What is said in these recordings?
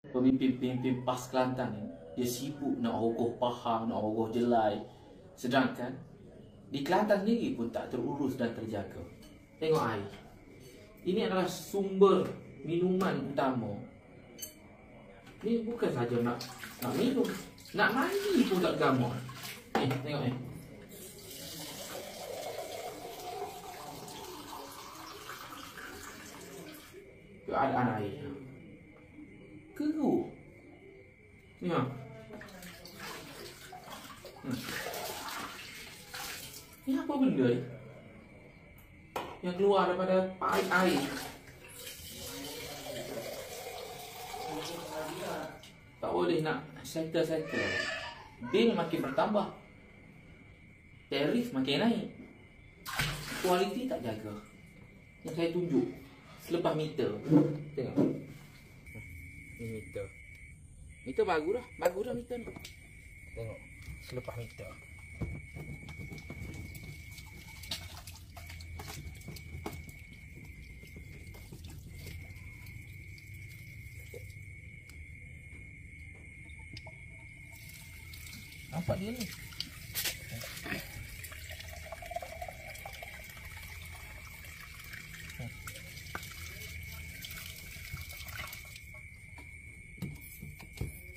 pemimpin-pemimpin PAS Kelantan ni, dia sibuk nak rogoh Pahang, nak rogoh Jelai. Sedangkan di Kelantan sendiri pun tak terurus dan terjaga. Tengok air. Ini adalah sumber minuman utama. Ni bukan saja nak minum, nak mandi pun tak gamar. Tengok ni. Keadaan air keruh. Ni ha. Ni apa benda ni? Yang keluar daripada paip air. Tak boleh nak settle. Bil makin bertambah, tarif makin naik, kualiti tak jaga. Yang saya tunjuk selepas meter. Tengok. Ni meter. Meter bagus dah meter ni. Tengok selepas meter. Nampak dia ni.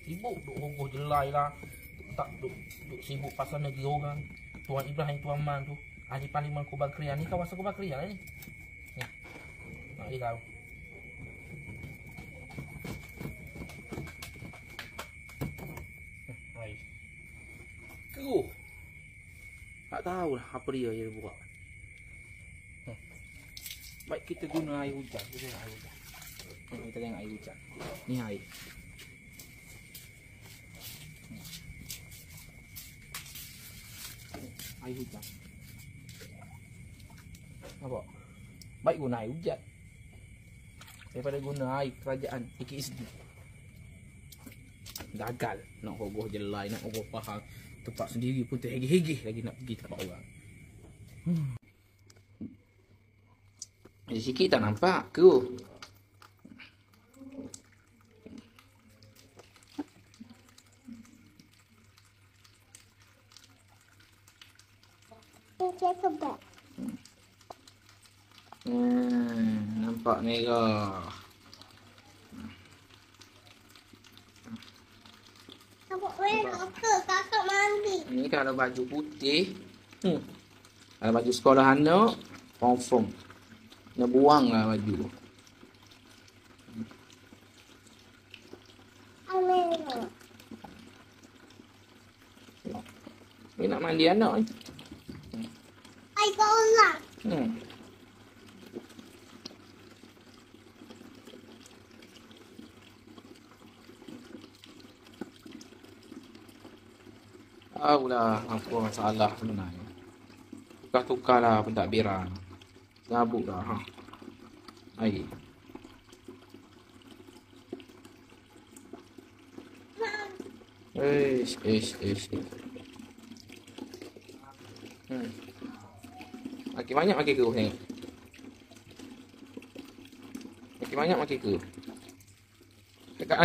Sibuk duk rogoh Jelai lah. Tak duk sibuk pasal negeri orang. Tuan Ibrahim, Tuan Man tu, ahli parlimen Kubah Krian ni, kawasan Kubah Krian ni. Ni. Nak dia tahu. Keruh. Tak tahulah apa dia buat. Baik kita guna air hujan. Kita tengok air hujan. Ni air. Air hujan. Nampak? Baik guna air hujan daripada guna air kerajaan PKSD. Gagal nak rogoh Jelai, nak rogoh Pahang. Tempat sendiri pun terhegeh-hegeh lagi nak pergi tempat orang. Sikit tak nampak keruh. Nampak merah. Kakak mandi. Ni kalau baju putih, kalau baju sekolah anak, confirm nak buang lah baju. Ni nak mandi anak ni. Air kolam. Tahulah apa masalah sebenarnya. Tukar-tukarlah pentadbiran. Gabuk dah. Air. Makin banyak makin keruh tengok. Makin banyak makin keruh. Dekat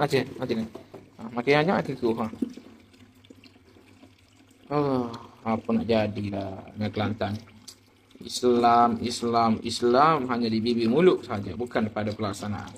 nanti. Makin banyak makin keruh. Apa nak jadilah dengan Kelantan. Islam hanya di bibir mulut saja, bukan pada pelaksanaan.